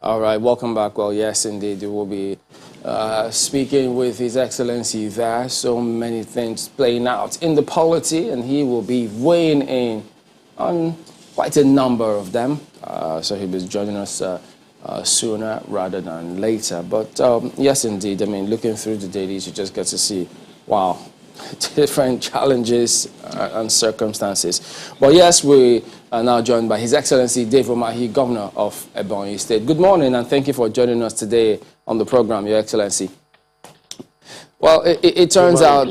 All right, welcome back. Well, yes, indeed, we will be speaking with His Excellency there. So many things playing out in the polity, and he will be weighing in on quite a number of them. So he'll be joining us sooner rather than later. But yes, indeed, I mean, looking through the dailies, you just get to see, wow, different challenges and circumstances. But yes, we are now joined by His Excellency Gov Umahi, Governor of Ebonyi State. Good morning, and thank you for joining us today on the program, Your Excellency. Well, it turns out,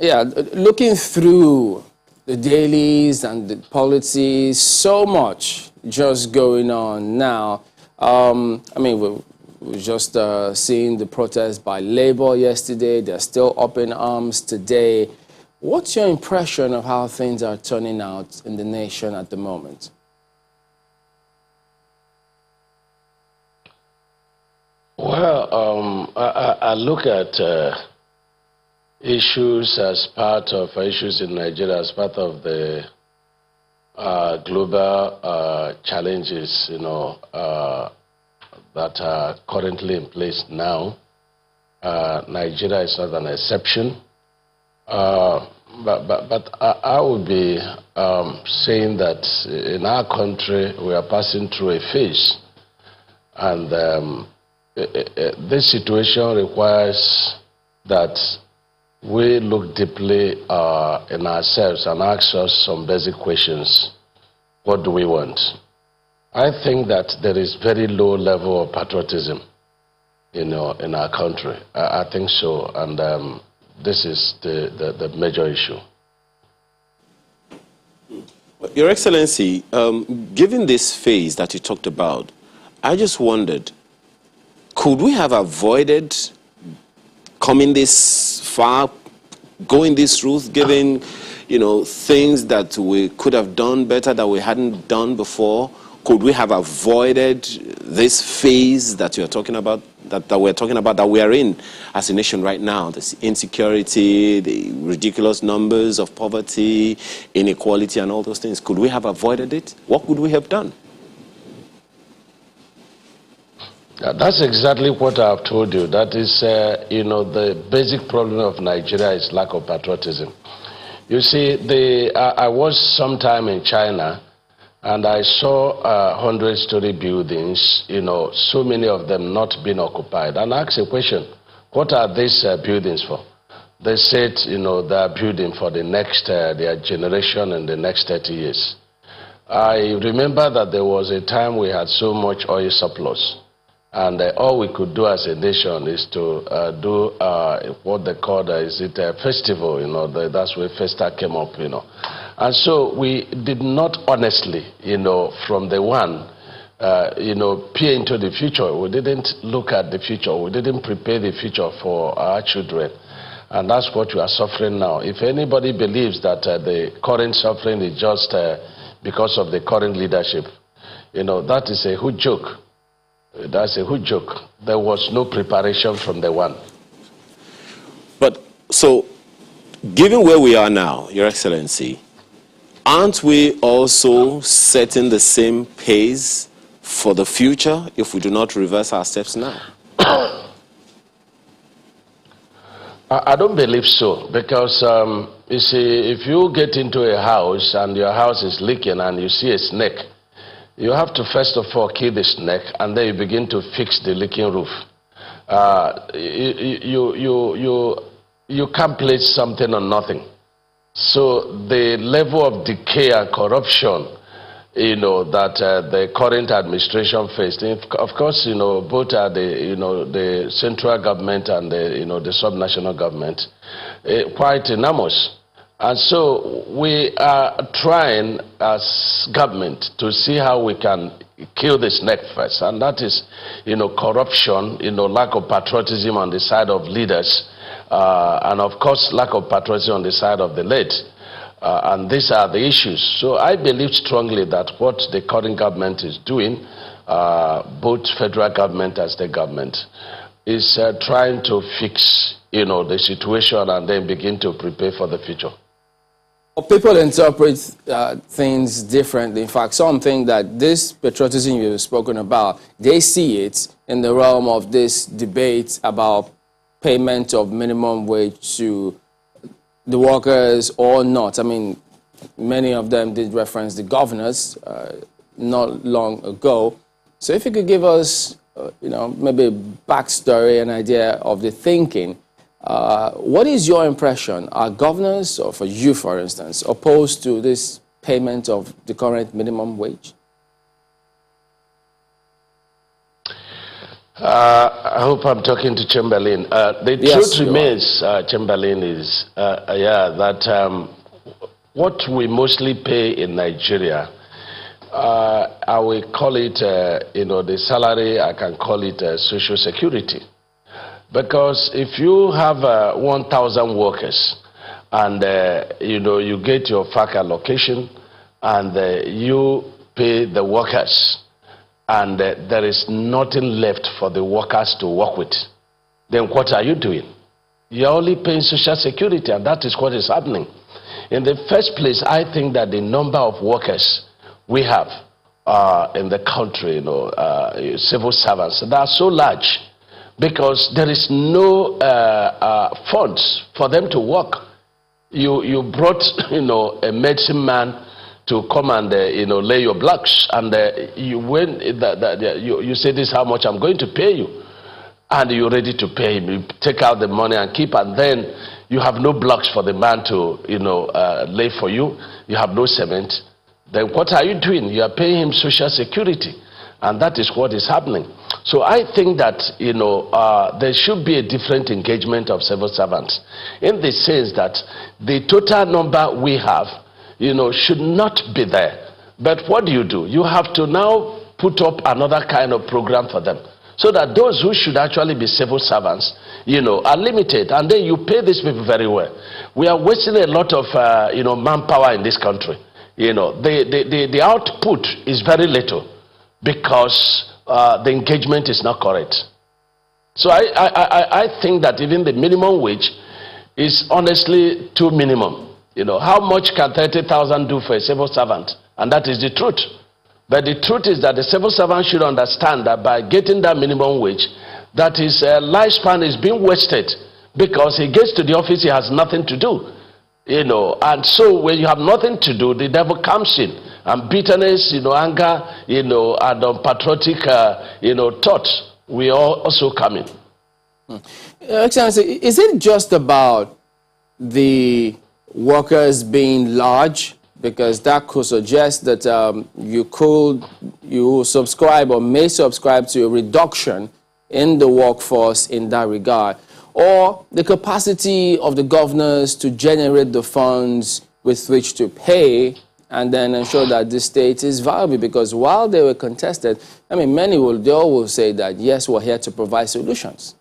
yeah, looking through the dailies and the policies, so much just going on now. I mean, we're just seeing the protest by Labour yesterday. They're still up in arms today. What's your impression of how things are turning out in the nation at the moment? Well, I look at issues as part of issues in Nigeria, as part of the global challenges, that are currently in place now. Nigeria is not an exception. But I would be saying that in our country we are passing through a phase, and this situation requires that we look deeply in ourselves and ask us some basic questions. What do we want? I think that there is very low level of patriotism, in our country. I think so, and this is the major issue. Your Excellency, given this phase that you talked about, I just wondered, could we have avoided coming this far, going this route, given things that we could have done better that we hadn't done before? Could we have avoided this phase that you're talking about, that we're talking about, that we are in as a nation right now? This insecurity, the ridiculous numbers of poverty, inequality, and all those things. Could we have avoided it? What could we have done? That's exactly what I've told you. That is, the basic problem of Nigeria is lack of patriotism. You see, I was sometime in China, and I saw 100-story buildings, so many of them not being occupied. And I asked a question, what are these buildings for? They said, they are building for the next, their generation in the next 30 years. I remember that there was a time we had so much oil surplus. And all we could do as a nation is to do what they call, is it a festival, that's where Festa came up, And so we did not honestly, from the one, peer into the future. We didn't look at the future. We didn't prepare the future for our children. And that's what we are suffering now. If anybody believes that the current suffering is just because of the current leadership, that is a huge joke. That's a huge joke. There was no preparation from the one. But so, given where we are now, Your Excellency, aren't we also setting the same pace for the future if we do not reverse our steps now? I don't believe so, because you see, if you get into a house and your house is leaking and you see a snake, you have to first of all kill the snake, and then you begin to fix the leaking roof. You can't place something on nothing. So the level of decay and corruption, that the current administration faced, of course, both are the central government and the subnational government, quite enormous. And so we are trying as government to see how we can kill the snake first. And that is, corruption, lack of patriotism on the side of leaders, and of course, lack of patriotism on the side of the led. And these are the issues. So I believe strongly that what the current government is doing, both federal government and state government, is trying to fix, the situation and then begin to prepare for the future. People interpret things differently. In fact, some think that this patriotism you've spoken about, they see it in the realm of this debate about payment of minimum wage to the workers or not. I mean, many of them did reference the governors not long ago. So if you could give us, maybe a backstory, an idea of the thinking. What is your impression? Are governors, or for you, for instance, opposed to this payment of the current minimum wage? I hope I'm talking to Chamberlain. The Yes, truth remains, Chamberlain, is that what we mostly pay in Nigeria, I will call it, the salary. I can call it social security. Because if you have 1,000 workers and, you get your FAC allocation and you pay the workers and there is nothing left for the workers to work with, then what are you doing? You're only paying social security, and that is what is happening. In the first place, I think that the number of workers we have in the country, civil servants, they are so large, because there is no funds for them to work. You brought a medicine man to come and lay your blocks, and you say, this is how much I'm going to pay you, and you're ready to pay him. You take out the money and keep, and then you have no blocks for the man to lay for you. You have no cement. Then what are you doing? You are paying him social security, and that is what is happening. So I think that there should be a different engagement of civil servants, in the sense that the total number we have should not be there. But what do? You have to now put up another kind of program for them, so that those who should actually be civil servants are limited, and then you pay these people very well. We are wasting a lot of manpower in this country. The output is very little, because the engagement is not correct. So I think that even the minimum wage is honestly too minimum. How much can 30,000 do for a civil servant? And that is the truth. But the truth is that the civil servant should understand that by getting that minimum wage, that his lifespan is being wasted, because he gets to the office, he has nothing to do. And so when you have nothing to do, the devil comes in, and bitterness, anger, and unpatriotic, thoughts will also come in. Excellency, is it just about the workers being large? Because that could suggest that you subscribe or may subscribe to a reduction in the workforce in that regard, or the capacity of the governors to generate the funds with which to pay and then ensure that the state is viable. Because while they were contested, I mean, they all will say that, yes, we're here to provide solutions.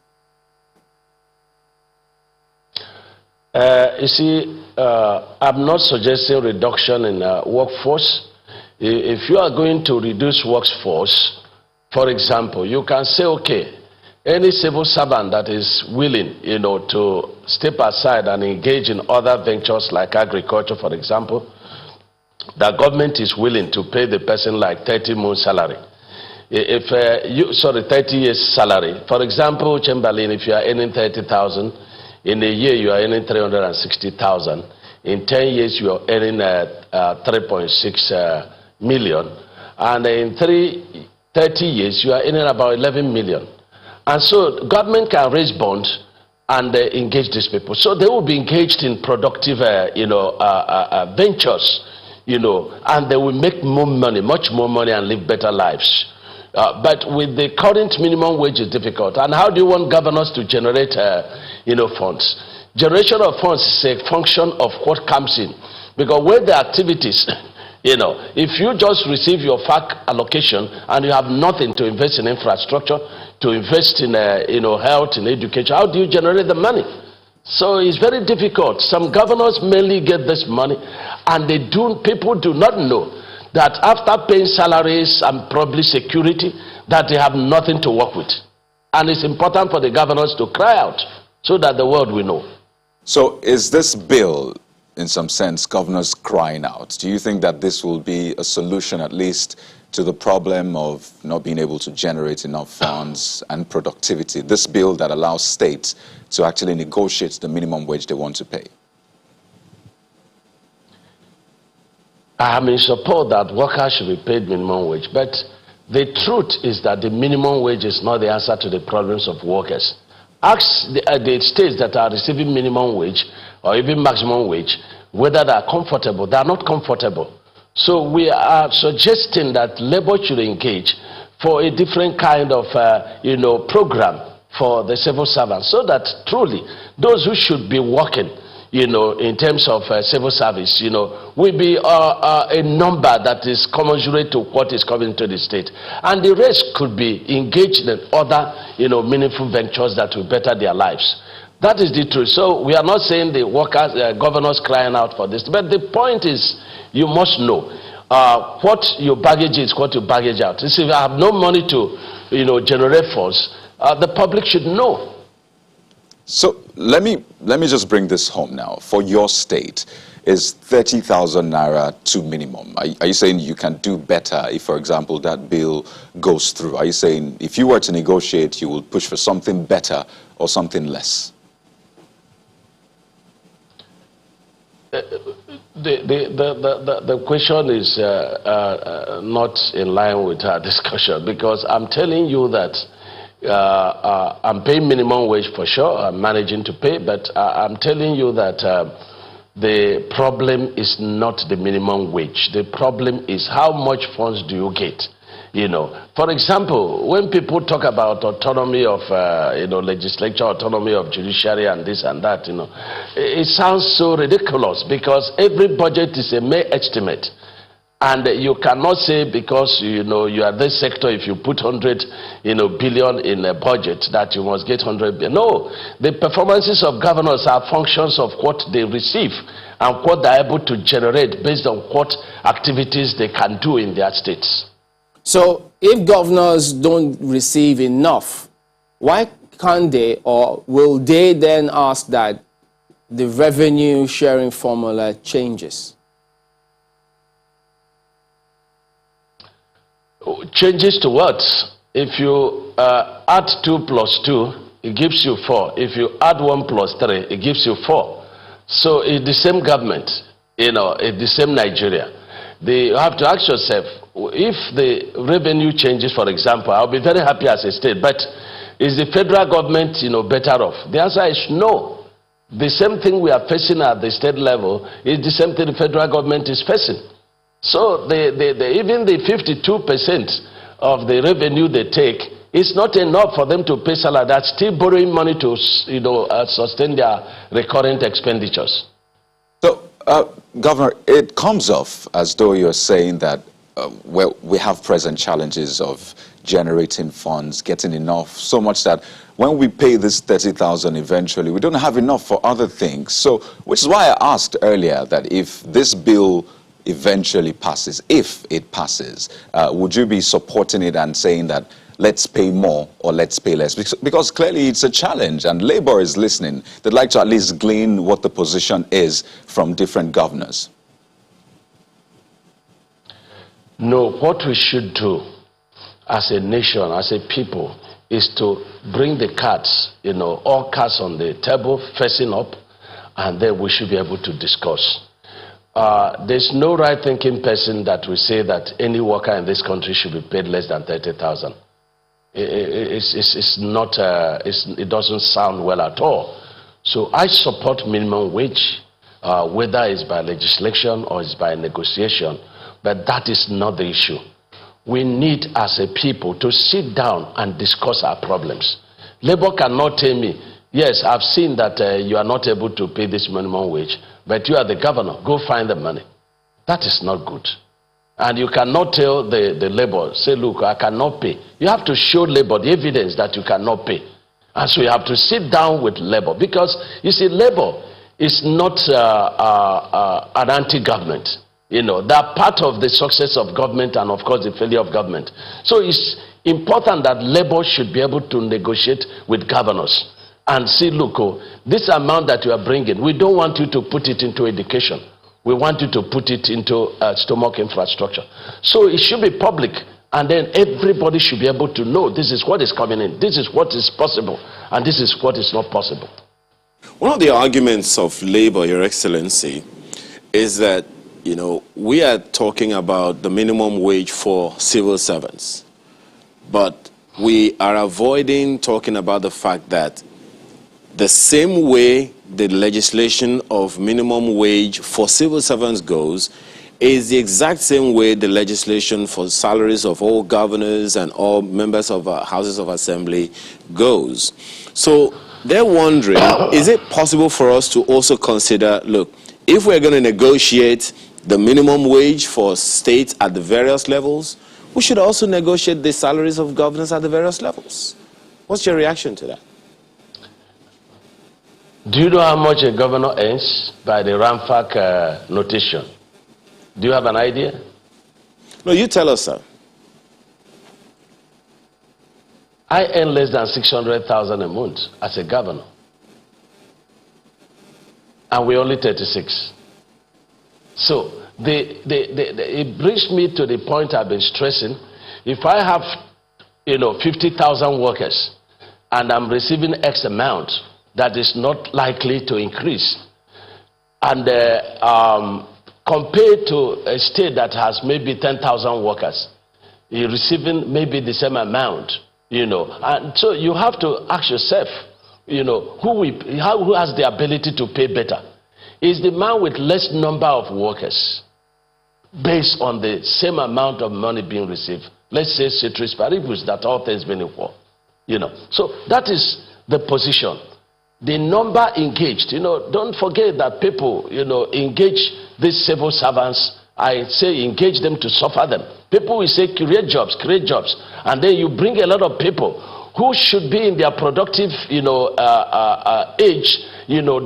You see, I'm not suggesting reduction in workforce. If you are going to reduce workforce, for example, you can say, okay, any civil servant that is willing, to step aside and engage in other ventures like agriculture, for example, the government is willing to pay the person like 30 months salary. 30 years salary. For example, Chamberlain, if you are earning 30,000, in a year you are earning 360,000. In 10 years you are earning 3.6 million. And in 30 years you are earning about 11 million. And so government can raise bonds and engage these people. So they will be engaged in productive ventures, and they will make more money, much more money, and live better lives. But with the current minimum wage, is difficult. And how do you want governors to generate funds? Generation of funds is a function of what comes in. Because when the activities, if you just receive your FAC allocation and you have nothing to invest in infrastructure, to invest in health, in education, how do you generate the money? So it's very difficult. Some governors mainly get this money, and people do not know that after paying salaries and probably security, that they have nothing to work with. And it's important for the governors to cry out so that the world will know. So is this bill in some sense, governors crying out. Do you think that this will be a solution at least to the problem of not being able to generate enough funds and productivity? This bill that allows states to actually negotiate the minimum wage they want to pay. I am in support that workers should be paid minimum wage, but the truth is that the minimum wage is not the answer to the problems of workers. Ask the states that are receiving minimum wage or even maximum wage whether they are comfortable. They are not comfortable. So we are suggesting that labor should engage for a different kind of program for the civil servants, so that truly those who should be working in terms of civil service, will be a number that is commensurate to what is coming to the state. And the rest could be engaged in other, meaningful ventures that will better their lives. That is the truth. So we are not saying the workers, governors crying out for this. But the point is, you must know what your baggage is, what your baggage out. If you have no money to, generate funds, the public should know. So let me just bring this home now. For your state, is 30,000 naira too minimum? Are you saying you can do better if, for example, that bill goes through? Are you saying if you were to negotiate, you will push for something better or something less? The question is not in line with our discussion, because I'm telling you that I'm paying minimum wage for sure. I'm managing to pay, but I'm telling you that the problem is not the minimum wage. The problem is how much funds do you get? For example, when people talk about autonomy of legislature, autonomy of judiciary, and this and that, it sounds so ridiculous, because every budget is a mere estimate. And you cannot say because you are this sector, if you put 100 billion in a budget, that you must get 100 billion. No, the performances of governors are functions of what they receive and what they are able to generate based on what activities they can do in their states. So if governors don't receive enough, why can't they, or will they then ask that the revenue sharing formula changes? Changes to what? If you add 2 plus 2, it gives you 4. If you add 1 plus 3, it gives you 4. So it's the same government, it's the same Nigeria. You have to ask yourself, if the revenue changes, for example, I'll be very happy as a state, but is the federal government better off? The answer is no. The same thing we are facing at the state level is the same thing the federal government is facing. So even the 52% of the revenue they take is not enough for them to pay salary. That's still borrowing money to sustain their recurrent expenditures. So, Governor, it comes off as though you're saying that we have present challenges of generating funds, getting enough, so much that when we pay this 30,000 eventually, we don't have enough for other things. So, which is why I asked earlier that if this bill eventually passes, if it passes, would you be supporting it and saying that let's pay more or let's pay less? Because clearly it's a challenge, and Labour is listening. They'd like to at least glean what the position is from different governors. No, what we should do as a nation, as a people, is to bring the cards, all cards on the table, facing up, and then we should be able to discuss. There's no right-thinking person that will say that any worker in this country should be paid less than 30,000. It doesn't sound well at all. So I support minimum wage, whether it's by legislation or it's by negotiation, but that is not the issue. We need, as a people, to sit down and discuss our problems. Labour cannot tell me, yes, I've seen that you are not able to pay this minimum wage, but you are the governor, go find the money. That is not good. And you cannot tell the Labour, say, look, I cannot pay. You have to show Labour the evidence that you cannot pay. And so you have to sit down with Labour, because, you see, Labour is not an anti-government. They are part of the success of government and, of course, the failure of government. So it's important that Labour should be able to negotiate with governors. and see, look, oh, this amount that you are bringing, we don't want you to put it into education. We want you to put it into stomach infrastructure. So it should be public, and then everybody should be able to know this is what is coming in, this is what is possible, and this is what is not possible. One of the arguments of Labour, Your Excellency, is that, you know, we are talking about the minimum wage for civil servants, but we are avoiding talking about the fact that the same way the legislation of minimum wage for civil servants goes is the exact same way the legislation for salaries of all governors and all members of houses of assembly goes. So they're wondering, is it possible for us to also consider, look, if we're going to negotiate the minimum wage for states at the various levels, we should also negotiate the salaries of governors at the various levels. What's your reaction to that? Do you know how much a governor earns by the RAMFAC notation? Do you have an idea? No, you tell us, sir. I earn less than 600,000 a month as a governor. And we're only 36. So it brings me to the point I've been stressing. If I have, 50,000 workers and I'm receiving X amount, that is not likely to increase. And compared to a state that has maybe 10,000 workers, you're receiving maybe the same amount, And so you have to ask yourself, who has the ability to pay better? Is the man with less number of workers based on the same amount of money being received? Let's say ceteris paribus, that all things being equal. So that is the position. The number engaged, don't forget that people, engage these civil servants. I say engage them to suffer them. People will say create jobs. And then you bring a lot of people who should be in their productive, age,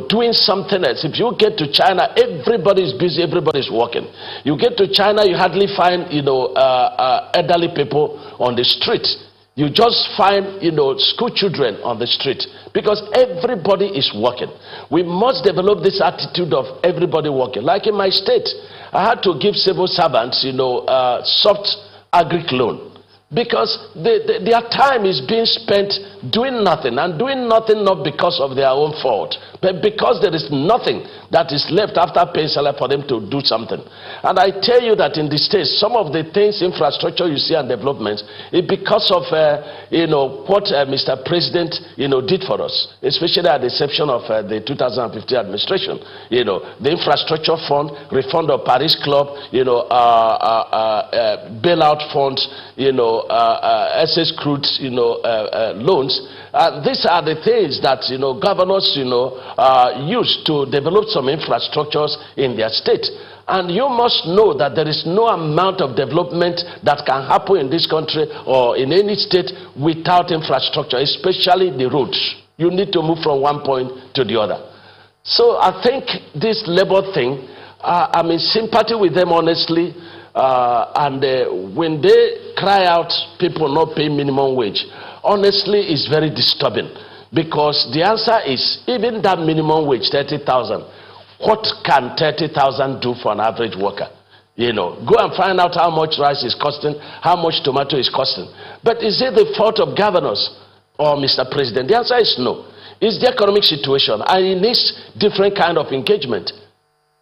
doing something else. If you get to China, everybody's busy, everybody's working. You get to China, you hardly find, elderly people on the street. You just find, school children on the street because everybody is working. We must develop this attitude of everybody working. Like in my state, I had to give civil servants, soft agric loan because their time is being spent doing nothing, and doing nothing not because of their own fault, but because there is nothing that is left after paying salary for them to do something. And I tell you that in the States, some of the things, infrastructure you see and developments, is because of what Mr. President did for us, especially at the exception of the 2015 administration. The infrastructure fund, refund of Paris Club, bailout funds, SS crude, loans. These are the things that governors use to develop some infrastructures in their state. And you must know that there is no amount of development that can happen in this country or in any state without infrastructure, especially the roads. You need to move from one point to the other. So I think this labor thing, I'm in sympathy with them, honestly. When they cry out people not paying minimum wage, honestly, it's very disturbing, because the answer is even that minimum wage, 30,000, what can 30,000 do for an average worker? Go and find out how much rice is costing, how much tomato is costing. But is it the fault of governors or Mr. President? The answer is no. It's the economic situation, and it needs different kind of engagement.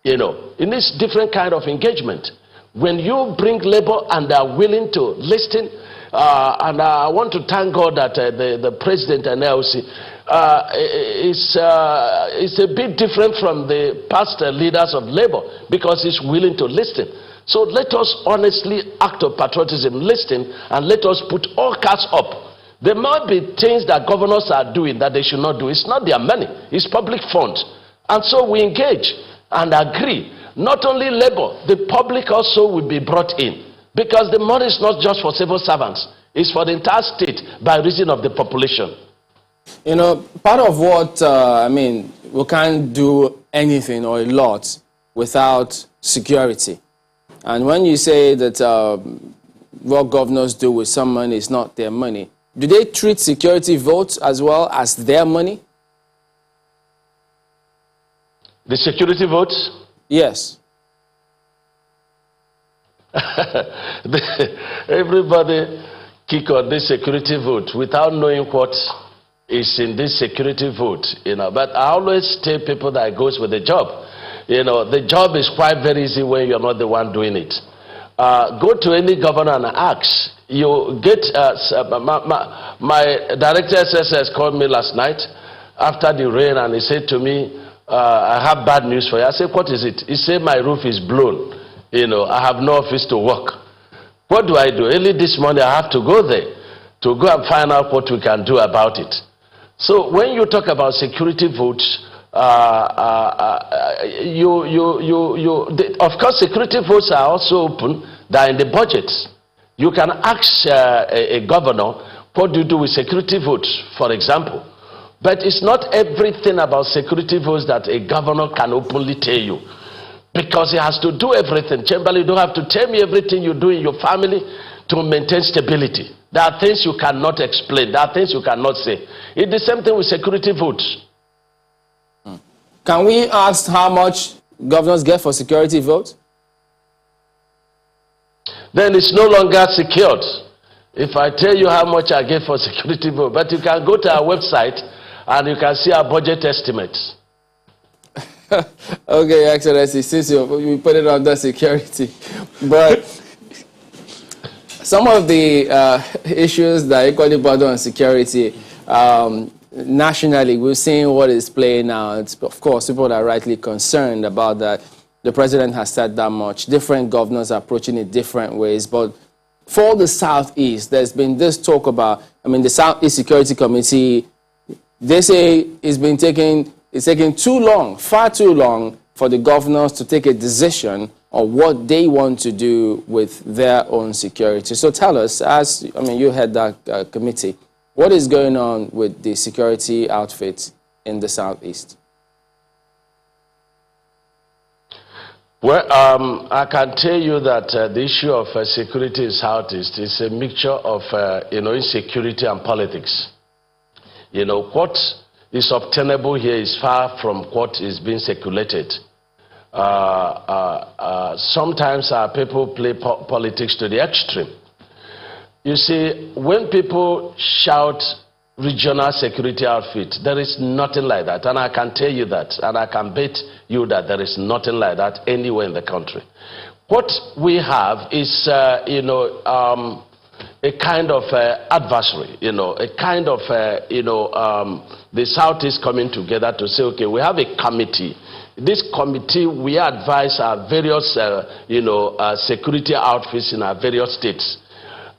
It needs different kind of engagement. When you bring labor and they are willing to listen, and I want to thank God that the president and LC is a bit different from the past leaders of labor, because he's willing to listen. So let us honestly act of patriotism, listen, and let us put all cards up. There might be things that governors are doing that they should not do. It's not their money, it's public funds. And so we engage and agree. Not only labor, the public also will be brought in, because the money is not just for civil servants, it's for the entire state by reason of the population. Part of what, we can't do anything or a lot without security. And when you say that what governors do with some money is not their money, do they treat security votes as well as their money? The security votes? Yes. Everybody kick on this security vote without knowing what is in this security vote, But I always tell people that goes with the job. The job is quite very easy when you're not the one doing it. Go to any governor and ask. You get, my director SSS called me last night after the rain, and he said to me, I have bad news for you. I said, what is it? He said, my roof is blown. I have no office to work. What do I do? Early this morning, I have to go there to go and find out what we can do about it. So when you talk about security votes, of course, security votes are also open. They are in the budgets. You can ask a governor, what do you do with security votes, for example? But it's not everything about security votes that a governor can openly tell you, because he has to do everything. Chamberlain, you don't have to tell me everything you do in your family to maintain stability. There are things you cannot explain. There are things you cannot say. It's the same thing with security votes. Can we ask how much governors get for security votes? Then it's no longer secured. If I tell you how much I get for security vote, but you can go to our website and you can see our budget estimates. Okay, Your Excellency, since we put it under security, but some of the issues that equally bother on security, nationally, we're seeing what is playing out. Of course, people are rightly concerned about that. The president has said that much. Different governors are approaching it different ways. But for the Southeast, there's been this talk about, the Southeast Security Committee, they say it's taking too long, far too long, for the governors to take a decision on what they want to do with their own security. So tell us, you head that committee, what is going on with the security outfits in the Southeast? Well, I can tell you that the issue of security in Southeast is a mixture of, insecurity and politics. What is obtainable here is far from what is being circulated. Sometimes our people play politics to the extreme. You see, when people shout regional security outfit, there is nothing like that. And I can tell you that, and I can bet you that there is nothing like that anywhere in the country. What we have is, a kind of adversary, a kind of, the Southeast coming together to say, okay, we have a committee. This committee, we advise our various, security outfits in our various states.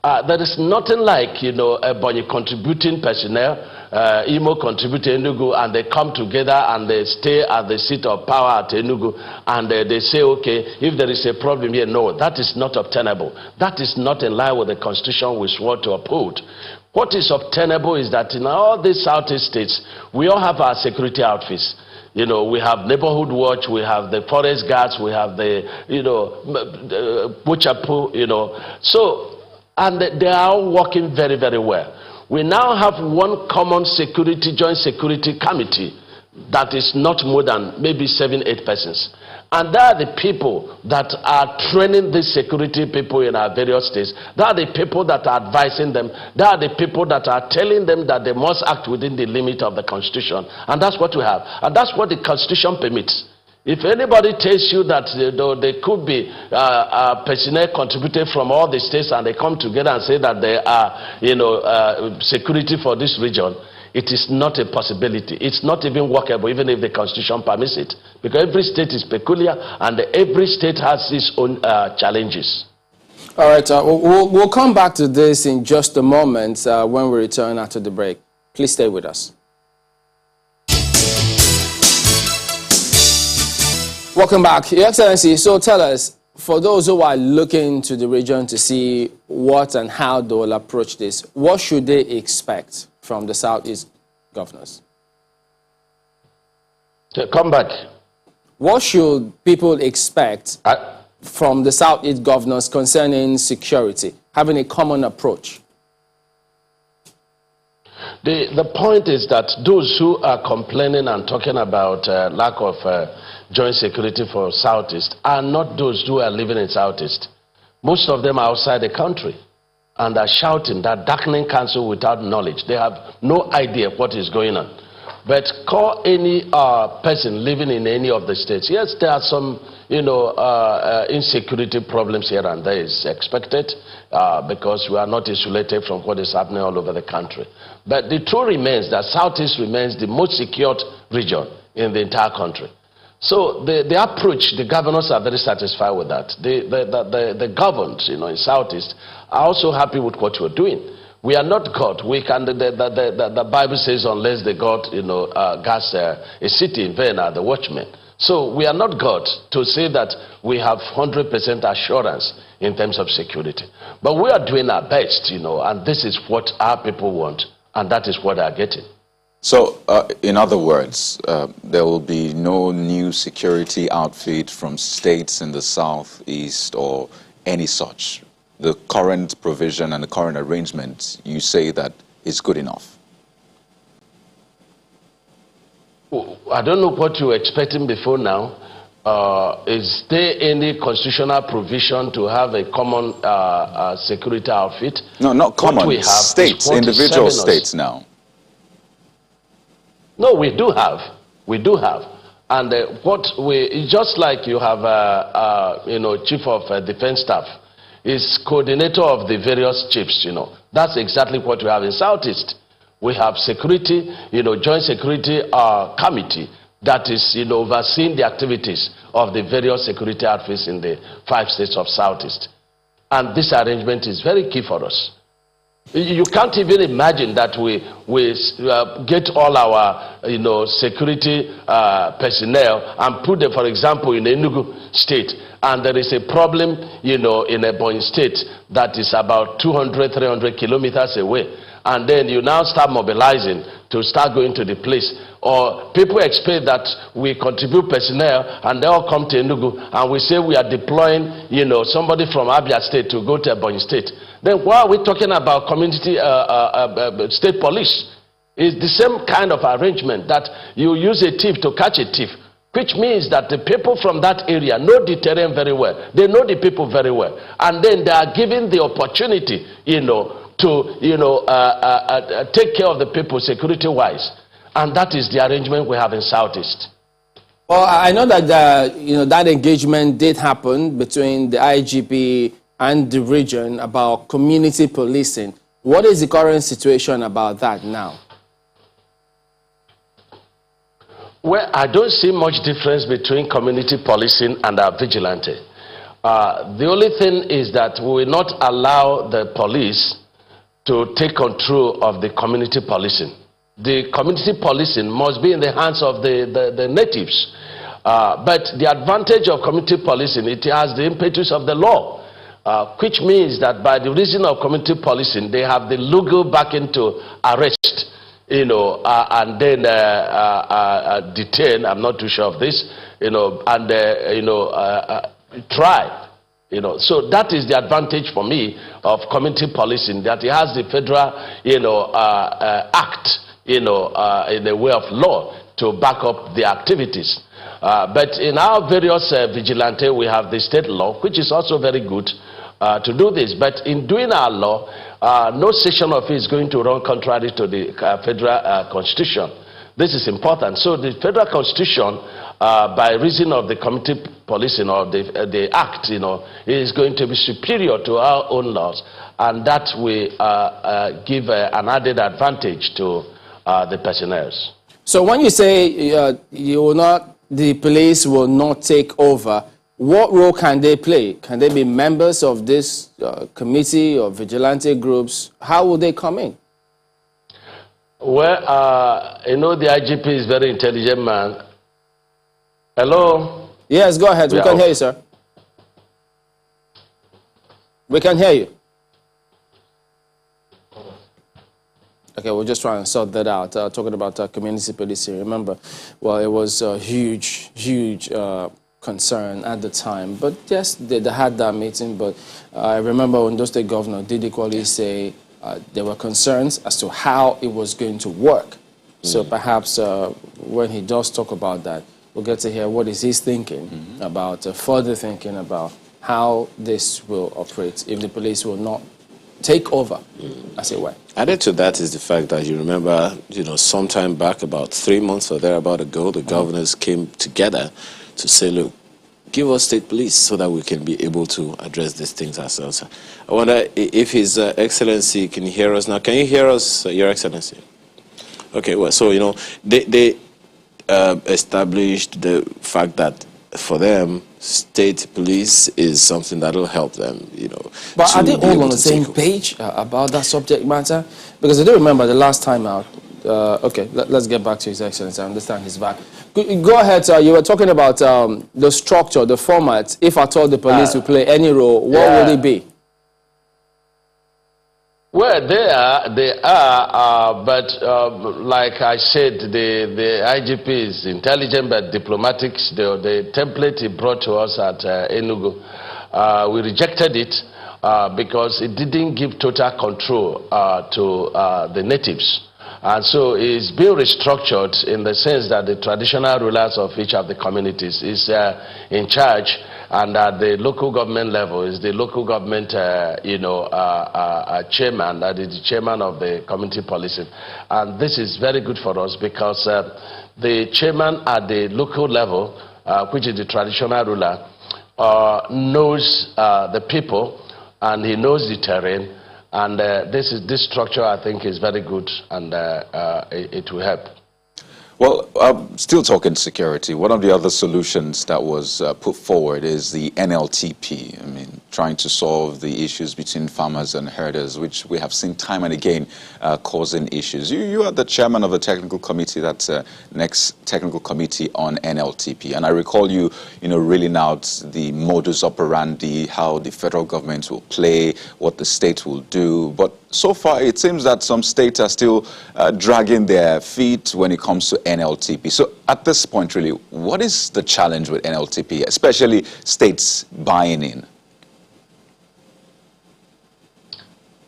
There is nothing like, Ebonyi contributing personnel, Imo contributing Enugu, and they come together and they stay at the seat of power at Enugu, and they say, okay, if there is a problem here, no, that is not obtainable. That is not in line with the Constitution we swore to uphold. What is obtainable is that in all these Southeast states, we all have our security outfits. We have neighborhood watch, we have the forest guards, we have the, Buchapu, So, and they are all working very, very well. We now have one common joint security committee that is not more than maybe 7-8 persons. And they are the people that are training these security people in our various states. They are the people that are advising them. They are the people that are telling them that they must act within the limit of the Constitution. And that's what we have. And that's what the Constitution permits. If anybody tells you that there could be personnel contributed from all the states and they come together and say that they are, security for this region, it is not a possibility. It's not even workable, even if the Constitution permits it. Because every state is peculiar and every state has its own challenges. All right, we'll come back to this in just a moment when we return after the break. Please stay with us. Welcome back, Your Excellency. So tell us, for those who are looking to the region to see what and how they will approach this, what should they expect from the Southeast governors? Come back. What should people expect from the Southeast governors concerning security, having a common approach? The point is that those who are complaining and talking about lack of joint security for Southeast are not those who are living in Southeast. Most of them are outside the country and are shouting that darkening council without knowledge. They have no idea what is going on. But call any person living in any of the states. Yes, there are some, insecurity problems here and there is expected because we are not insulated from what is happening all over the country. But the truth remains that Southeast remains the most secured region in the entire country. So the approach, the governors are very satisfied with that. The governed, in Southeast are also happy with what you're doing. We are not God. We can. The Bible says, unless the God, guards a city, in vain are the watchmen. So we are not God to say that we have 100% assurance in terms of security. But we are doing our best, and this is what our people want, and that is what they are getting. So, in other words, there will be no new security outfit from states in the southeast or any such. The current provision and the current arrangement, you say that is good enough? I don't know what you were expecting before now. Is there any constitutional provision to have a common security outfit? No, not common. States, individual states now. No, we do have. We do have. And it's just like you have, chief of defense staff is coordinator of the various chiefs, That's exactly what we have in Southeast. We have security, joint security committee that is, overseeing the activities of the various security outfits in the 5 states of Southeast. And this arrangement is very key for us. You can't even imagine that we get all our, security personnel and put them, for example, in Enugu state, and there is a problem, in Ebonyi state that is about 200, 300 kilometers away, and then you now start mobilizing to start going to the place. Or people expect that we contribute personnel and they all come to Enugu and we say we are deploying, somebody from Abia state to go to Ebonyi state. Then why are we talking about community state police? It's the same kind of arrangement that you use a thief to catch a thief, which means that the people from that area know the terrain very well. They know the people very well. And then they are given the opportunity, to, take care of the people security-wise. And that is the arrangement we have in Southeast. Well, I know that, that engagement did happen between the IGP and the region about community policing. What is the current situation about that now? Well, I don't see much difference between community policing and our vigilante. The only thing is that we will not allow the police to take control of the community policing. The community policing must be in the hands of the natives. But the advantage of community policing, it has the impetus of the law, which means that by the reason of community policing, they have the legal backing to arrest, and then detain. I'm not too sure of this, and try. So that is the advantage for me of community policing, that it has the federal, act, in the way of law to back up the activities. But in our various vigilante, we have the state law, which is also very good to do this. But in doing our law, no section of it is going to run contrary to the federal constitution. This is important. So the federal constitution, by reason of the community policing or the act, is going to be superior to our own laws, and that will give an added advantage to the personnel. So when you say the police will not take over, what role can they play? Can they be members of this committee or vigilante groups? How will they come in? Well, the IGP is a very intelligent man. Hello? Yes, go ahead. We can hear you, sir. We can hear you. Okay, we're just trying to sort that out. Talking about community policing. Remember, well, it was a huge concern at the time. But yes, they had that meeting. But I remember when the state governor did equally say there were concerns as to how it was going to work. So perhaps when he does talk about that, We'll get to hear what is his thinking about, further thinking about how this will operate if the police will not take over, as it were. Added to that is the fact that you remember, sometime back, about 3 months or thereabout ago, the governors came together to say, look, give us state police so that we can be able to address these things ourselves. I wonder if His Excellency can hear us now. Can you hear us, Your Excellency? Okay, well, so, they established the fact that for them, state police is something that will help them, But are they all on the same page about that subject matter? Because I do remember the last time out. Okay, let's get back to His Excellency. I understand he's back. Go ahead, sir. You were talking about the structure, the format. If at all the police will play any role, what would it be? Well, they are, but like I said, the IGP is intelligent but diplomatic. The template he brought to us at Enugu, we rejected it because it didn't give total control to the natives. And so it's being restructured in the sense that the traditional rulers of each of the communities is in charge, and at the local government level is the local government, chairman, that is the chairman of the community policing. And this is very good for us because the chairman at the local level, which is the traditional ruler, knows the people and he knows the terrain. And this structure, I think, is very good, and it will help. Well, still talking security, one of the other solutions that was put forward is the NLTP. I mean, trying to solve the issues between farmers and herders, which we have seen time and again causing issues. You are the chairman of the technical committee, that's next technical committee on NLTP. And I recall you, reeling out the modus operandi, how the federal government will play, what the state will do. But so far, it seems that some states are still dragging their feet when it comes to NLTP. So at this point, really, what is the challenge with NLTP, especially states buying in?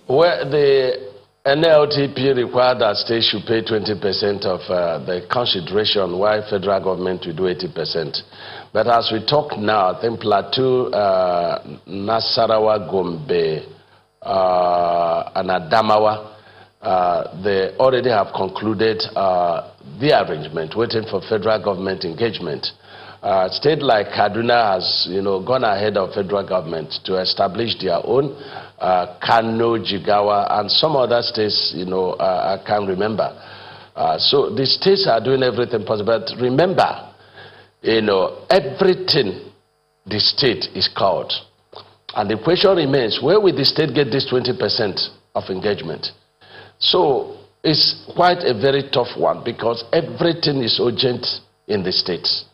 Well, the NLTP required that states should pay 20% of the consideration, while federal government will do 80%. But as we talk now, I think Plateau, Nasarawa, Gombe, and Adamawa, they already have concluded the arrangement, waiting for federal government engagement. State like Kaduna has, gone ahead of federal government to establish their own. Kano, Jigawa, and some other states, I can't remember. So the states are doing everything possible. But remember, everything the state is called. And the question remains, where will the state get this 20% of engagement? So it's quite a very tough one because everything is urgent in the states.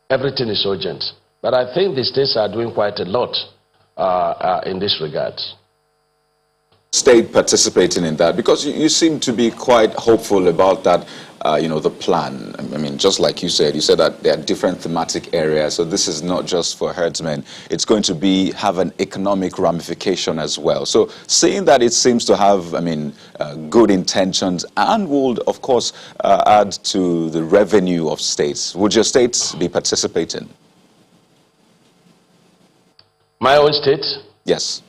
Everything is urgent. But I think the states are doing quite a lot in this regard. State participating in that, because you seem to be quite hopeful about that, the plan. I mean, just like you said that there are different thematic areas, so this is not just for herdsmen. It's going to have an economic ramification as well. So seeing that it seems to have, good intentions and would, of course, add to the revenue of states, would your states be participating? My own state? Yes.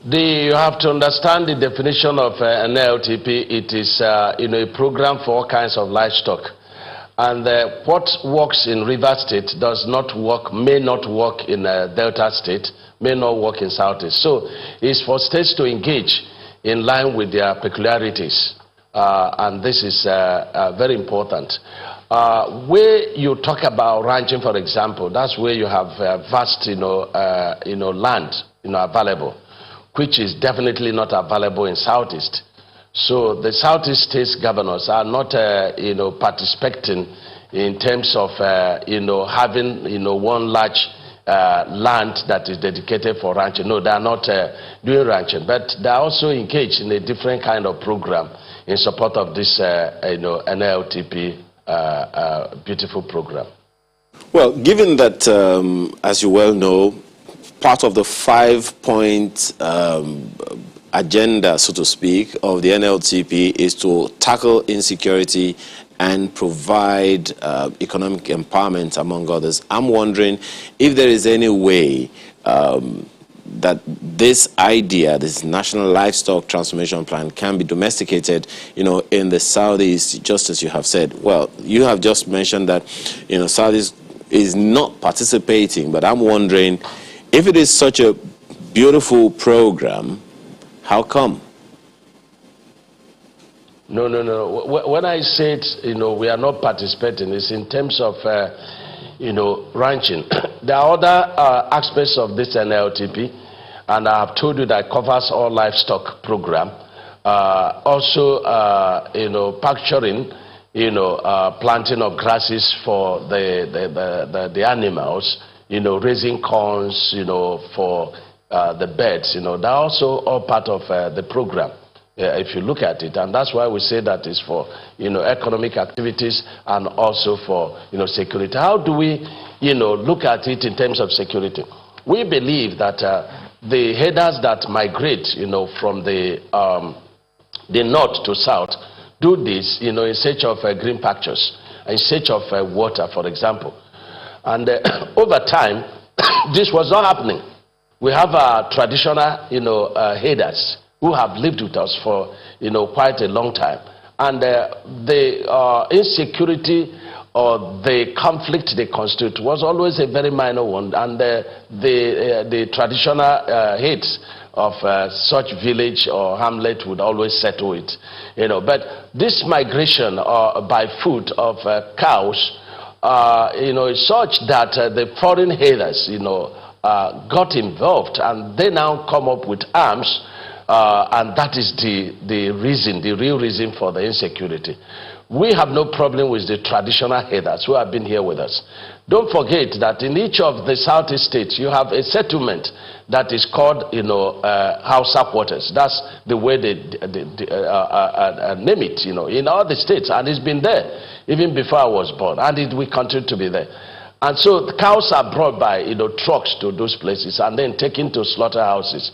You have to understand the definition of an LTP. It is a program for all kinds of livestock. And what works in River State may not work in Delta State, may not work in Southeast. So it's for states to engage in line with their peculiarities. And this is very important. Where you talk about ranching, for example, that's where you have vast land available, which is definitely not available in Southeast. So the Southeast states governors are not, participating in terms of, having, one large land that is dedicated for ranching. No, they are not doing ranching, but they are also engaged in a different kind of program in support of this, NLTP beautiful program. Well, given that, as you well know, part of the 5-point agenda, so to speak, of the NLTP is to tackle insecurity and provide economic empowerment, among others. I'm wondering if there is any way that this idea, this National Livestock Transformation Plan, can be domesticated, in the Southeast, just as you have said. Well, you have just mentioned that, Southeast is not participating, but I'm wondering if it is such a beautiful program, how come? No. When I said, we are not participating, it's in terms of, ranching. There are other aspects of this NLTP, and I have told you that it covers all livestock program. Also, pasturing, planting of grasses for the animals, raising corns, for the birds, they're also all part of the program. If you look at it, and that's why we say that it's for economic activities and also for security. How do we look at it in terms of security? We believe that the headers that migrate from the north to south do this in search of green pastures, in search of water, for example. And over time, this was not happening. We have traditional headers who have lived with us for quite a long time, and the insecurity or the conflict they constitute was always a very minor one, and the traditional heads of such village or hamlet would always settle it, But this migration by foot of cows, is such that the foreign headers, got involved, and they now come up with arms. And that is the reason, the real reason for the insecurity. We have no problem with the traditional headers who have been here with us. Don't forget that in each of the southeast states, you have a settlement that is called, Hausa quarters. That's the way they name it, in all the states. And it's been there even before I was born, and it will continue to be there. And so the cows are brought by, trucks to those places and then taken to slaughterhouses.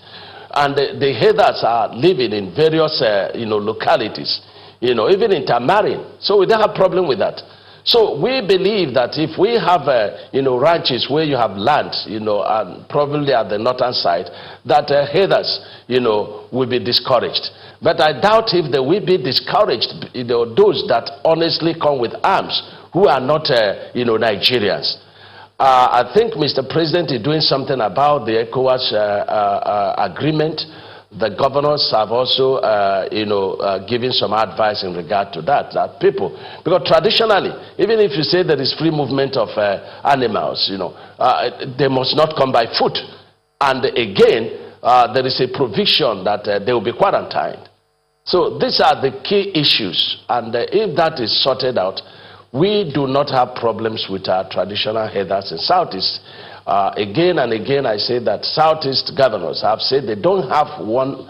And the headers are living in various, localities, even intermarrying. So we don't have a problem with that. So we believe that if we have, ranches where you have land, and probably at the northern side, that headers, will be discouraged. But I doubt if they will be discouraged, those that honestly come with arms, who are not, Nigerians. I think Mr. President is doing something about the ECOWAS agreement. The governors have also, given some advice in regard to that people, because traditionally, even if you say there is free movement of animals, they must not come by foot. And again, there is a provision that they will be quarantined. So these are the key issues, and if that is sorted out, we do not have problems with our traditional headers in Southeast. Again and again, I say that Southeast governors have said they don't have one,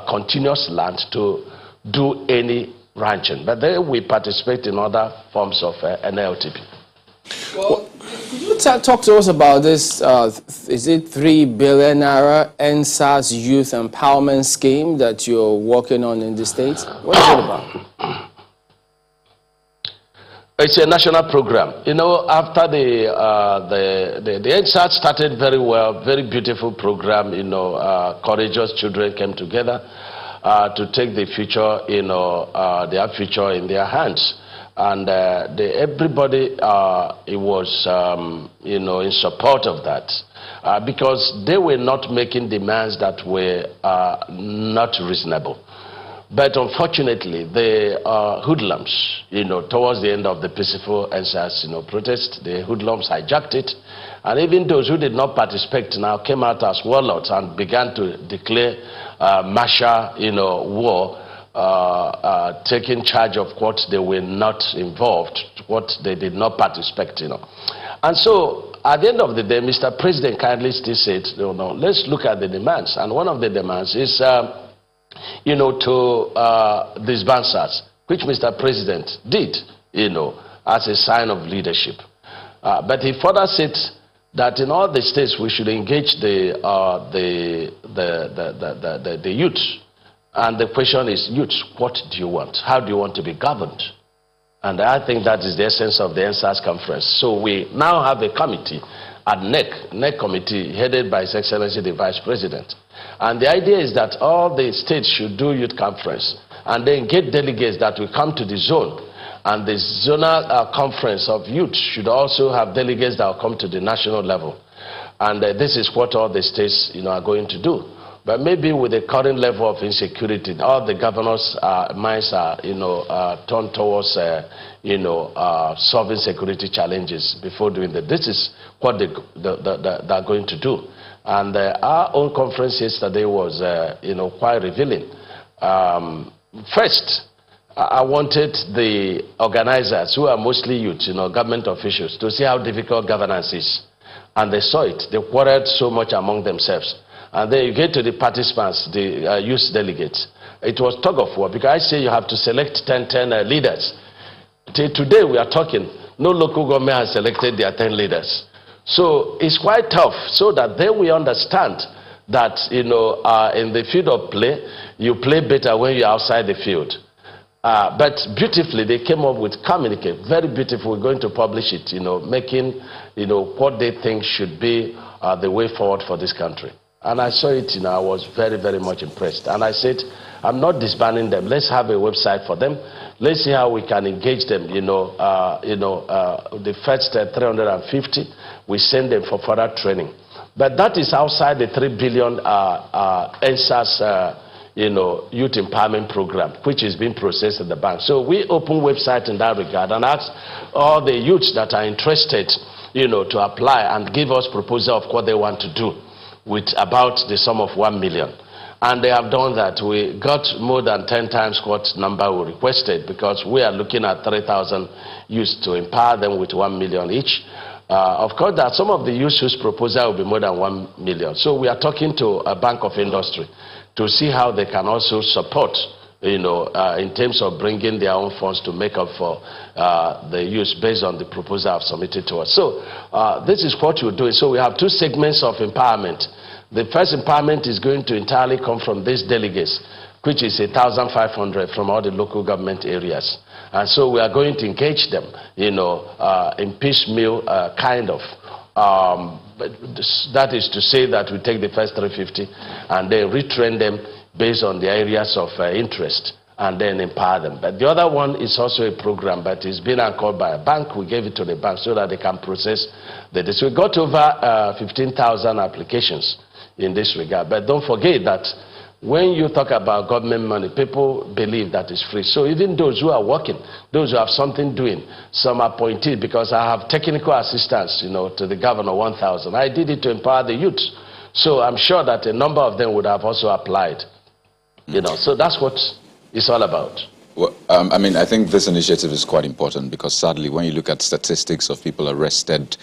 continuous land to do any ranching, but they will participate in other forms of NLTP. Well, could you talk to us about this? Is it 3 billion naira NSAS Youth Empowerment Scheme that you're working on in the States? What is it about? It's a national program. After the NSAT started very well, very beautiful program. Courageous children came together to take the future, their future in their hands, and everybody it was, in support of that, because they were not making demands that were not reasonable. But unfortunately, the hoodlums, towards the end of the peaceful NSAS, protest, the hoodlums hijacked it. And even those who did not participate now came out as warlords and began to declare martial, war, taking charge of what they were not involved, what they did not participate, And so, at the end of the day, Mr. President kindly still said, let's look at the demands. And one of the demands is, to disband SARS, which Mr. President did, as a sign of leadership. But he further said that in all the states we should engage the youth. And the question is, youth, what do you want? How do you want to be governed? And I think that is the essence of the NSAS conference. So we now have a committee at NEC committee headed by His Excellency the Vice President. And the idea is that all the states should do youth conference and then get delegates that will come to the zone. And the zonal conference of youth should also have delegates that will come to the national level. And this is what all the states are going to do. But maybe with the current level of insecurity, all the governors' minds are turned towards solving security challenges before doing that. This is what they're going to do. And our own conference yesterday was quite revealing. First, I wanted the organizers, who are mostly youth, government officials, to see how difficult governance is. And they saw it. They quarreled so much among themselves. And then you get to the participants, the youth delegates. It was tug of war, because I say you have to select 10 leaders. Till today we are talking, no local government has selected their 10 leaders. So it's quite tough, so that then we understand that in the field of play, you play better when you're outside the field. But beautifully, they came up with communique, very beautiful. We're going to publish it, making what they think should be the way forward for this country. And I saw it, I was very, very much impressed. And I said, I'm not disbanding them. Let's have a website for them. Let's see how we can engage them. The first 350, we send them for further training. But that is outside the 3 billion NSAS youth empowerment program, which is being processed at the bank. So we open website in that regard and ask all the youths that are interested, to apply and give us proposal of what they want to do with about the sum of 1 million. And they have done that. We got more than 10 times what number we requested, because we are looking at 3,000 youths to empower them with 1 million each. Of course, there are some of the youths whose proposal will be more than 1 million. So we are talking to a bank of industry to see how they can also support, in terms of bringing their own funds to make up for the use based on the proposal I've submitted to us. So this is what we're doing. So we have two segments of empowerment. The first empowerment is going to entirely come from these delegates, which is 1,500 from all the local government areas. And so we are going to engage them, in piecemeal kind of. That is to say that we take the first 350 and then retrain them based on the areas of interest and then empower them. But the other one is also a program, but it's been anchored by a bank. We gave it to the bank so that they can process this. We got over 15,000 applications in this regard. But don't forget that when you talk about government money, people believe that it's free. So even those who are working, those who have something doing, some appointed, because I have technical assistance, to the governor, 1,000. I did it to empower the youth. So I'm sure that a number of them would have also applied. So that's what it's all about. Well, I think this initiative is quite important, because sadly, when you look at statistics of people arrested,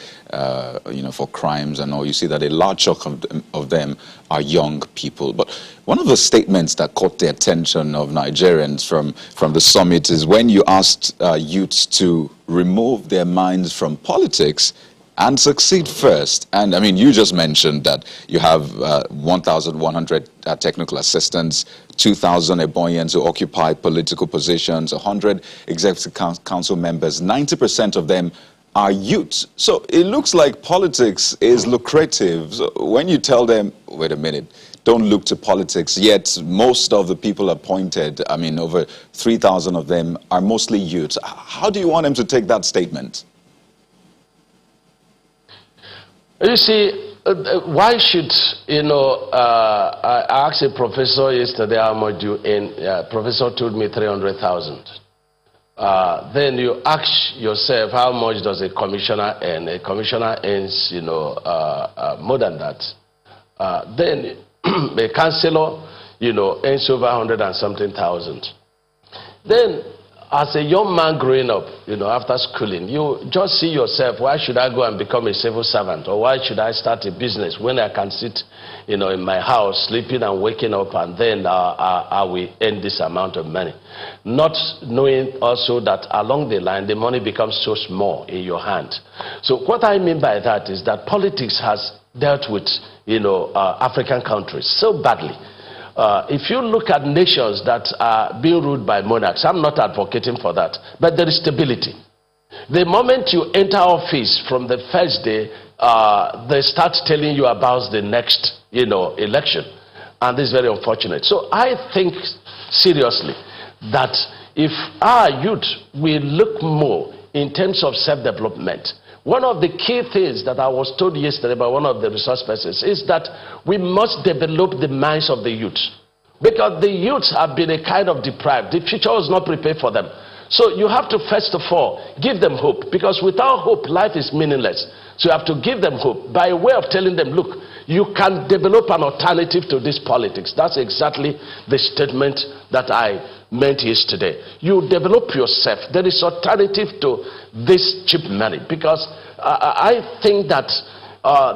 for crimes and all, you see that a large chunk of them are young people. But one of the statements that caught the attention of Nigerians from the summit is when you asked youths to remove their minds from politics and succeed first. And you just mentioned that you have 1,100 technical assistants, 2,000 Ebonians who occupy political positions, 100 executive council members, 90% of them are youths. So it looks like politics is lucrative. So when you tell them, wait a minute, don't look to politics, yet most of the people appointed, over 3,000 of them are mostly youths. How do you want them to take that statement? You see, why should, I asked a professor yesterday how much you earn. Professor told me 300,000. Then you ask yourself, how much does a commissioner earn? A commissioner earns, more than that. Then a councillor, earns over 100 and something thousand. Then, as a young man growing up, after schooling, you just see yourself, why should I go and become a civil servant? Or why should I start a business when I can sit, in my house, sleeping and waking up, and then I will earn this amount of money? Not knowing also that along the line, the money becomes so small in your hand. So what I mean by that is that politics has dealt with, African countries so badly. if you look at nations that are being ruled by monarchs, I'm not advocating for that, but there is stability. The moment you enter office, from the first day, they start telling you about the next, election. And this is very unfortunate. So I think seriously that if our youth will look more in terms of self-development, one of the key things that I was told yesterday by one of the resource persons is that we must develop the minds of the youth. Because the youth have been a kind of deprived. The future was not prepared for them. So you have to first of all give them hope, because without hope life is meaningless. So you have to give them hope by way of telling them, look, you can develop an alternative to this politics. That's exactly the statement that I meant yesterday. You develop yourself. There is alternative to this cheap money, because I think that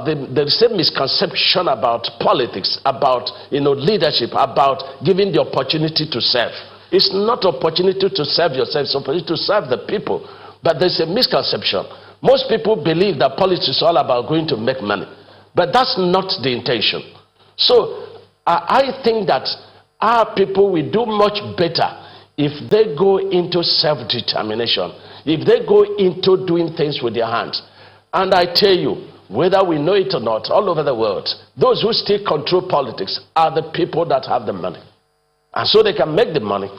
there is a misconception about politics, about leadership, about giving the opportunity to serve. It's not opportunity to serve yourself, it's opportunity to serve the people. But there's a misconception. Most people believe that politics is all about going to make money. But that's not the intention. So I think that our people will do much better if they go into self-determination, if they go into doing things with their hands. And I tell you, whether we know it or not, all over the world, those who still control politics are the people that have the money. And so they can make the money,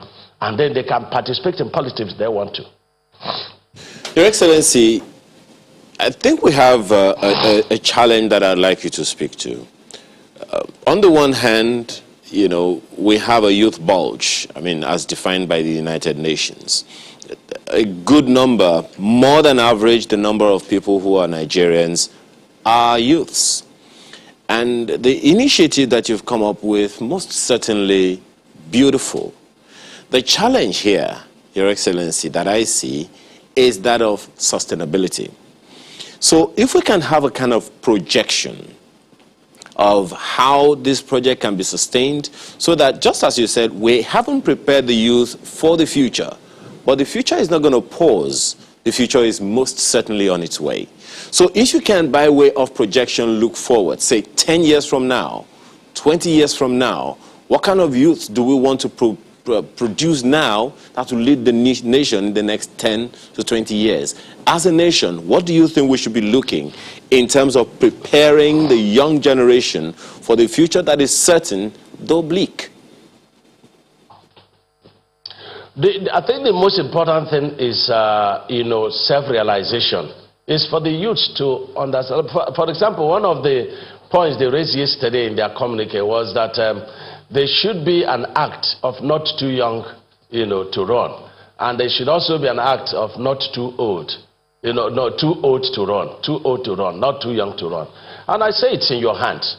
and then they can participate in politics if they want to. Your Excellency, I think we have a challenge that I'd like you to speak to. On the one hand, we have a youth bulge, as defined by the United Nations. A good number, more than average, the number of people who are Nigerians are youths. And the initiative that you've come up with, most certainly beautiful. The challenge here, Your Excellency, that I see is that of sustainability. So if we can have a kind of projection of how this project can be sustained, so that, just as you said, we haven't prepared the youth for the future, but the future is not going to pause. The future is most certainly on its way. So if you can, by way of projection, look forward, say 10 years from now, 20 years from now, what kind of youth do we want to produce now that will lead the nation in the next 10 to 20 years? As a nation, what do you think we should be looking in terms of preparing the young generation for the future that is certain, though bleak? I think the most important thing is, self-realization. Is for the youth to understand. For example, one of the points they raised yesterday in their communique was that there should be an act of not too young, to run. And there should also be an act of not too old. Not too old to run. Too old to run, not too young to run. And I say it's in your hands.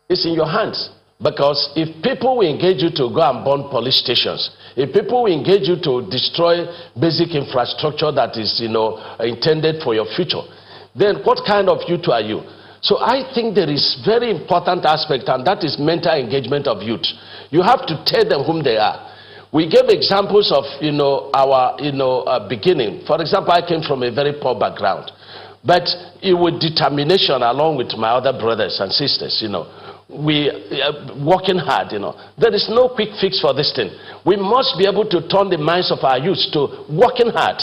It's in your hands. Because if people will engage you to go and burn police stations, if people will engage you to destroy basic infrastructure that is, intended for your future, then what kind of youth are you? So I think there is very important aspect, and that is mental engagement of youth. You have to tell them whom they are. We gave examples of, our, beginning. For example, I came from a very poor background, but with determination, along with my other brothers and sisters, we are working hard, There is no quick fix for this thing. We must be able to turn the minds of our youth to working hard,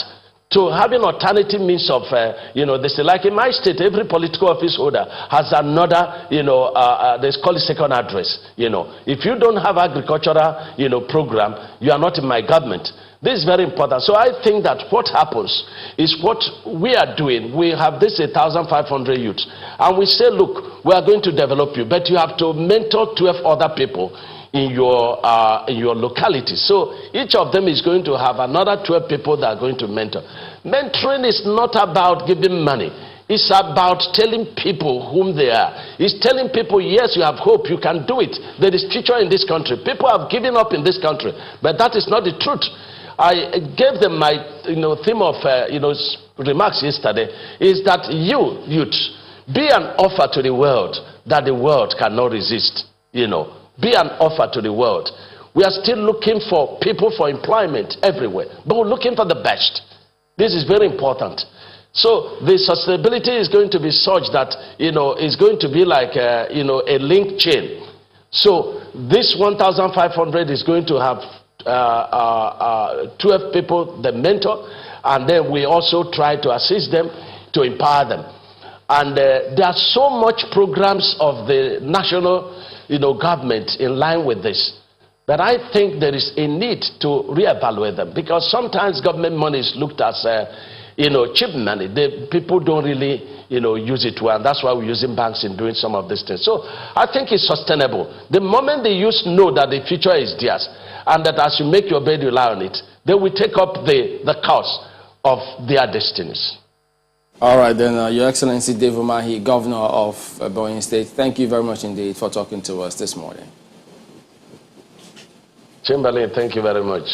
to having alternative means of, they say, like in my state, every political office holder has another, they call it second address. If you don't have agricultural, program, you are not in my government. This is very important. So I think that what happens is what we are doing. We have this 1,500 youths, and we say, look, we are going to develop you, but you have to mentor 12 other people in your locality. So each of them is going to have another 12 people that are going to mentor. Mentoring is not about giving money. It's about telling people whom they are. It's telling people, yes, you have hope, you can do it. There is future in this country. People have given up in this country, but that is not the truth. I gave them my theme of remarks yesterday, is that youth, be an offer to the world that the world cannot resist. Be an offer to the world. We are still looking for people for employment everywhere, but we're looking for the best. This is very important. So the sustainability is going to be such that is going to be like a link chain. So this 1,500 is going to have 12 people, the mentor, and then we also try to assist them to empower them. And there are so much programs of the national government in line with this that I think there is a need to reevaluate them, because sometimes government money is looked as cheap money. People don't really use it well, and that's why we're using banks in doing some of these things. So I think it's sustainable. The moment the youth know that the future is theirs, and that as you make your bed, you lie on it, they will take up the cause of their destinies. All right, then, Your Excellency Gov Umahi, Governor of Ebonyi State, thank you very much indeed for talking to us this morning. Chamberlain, thank you very much.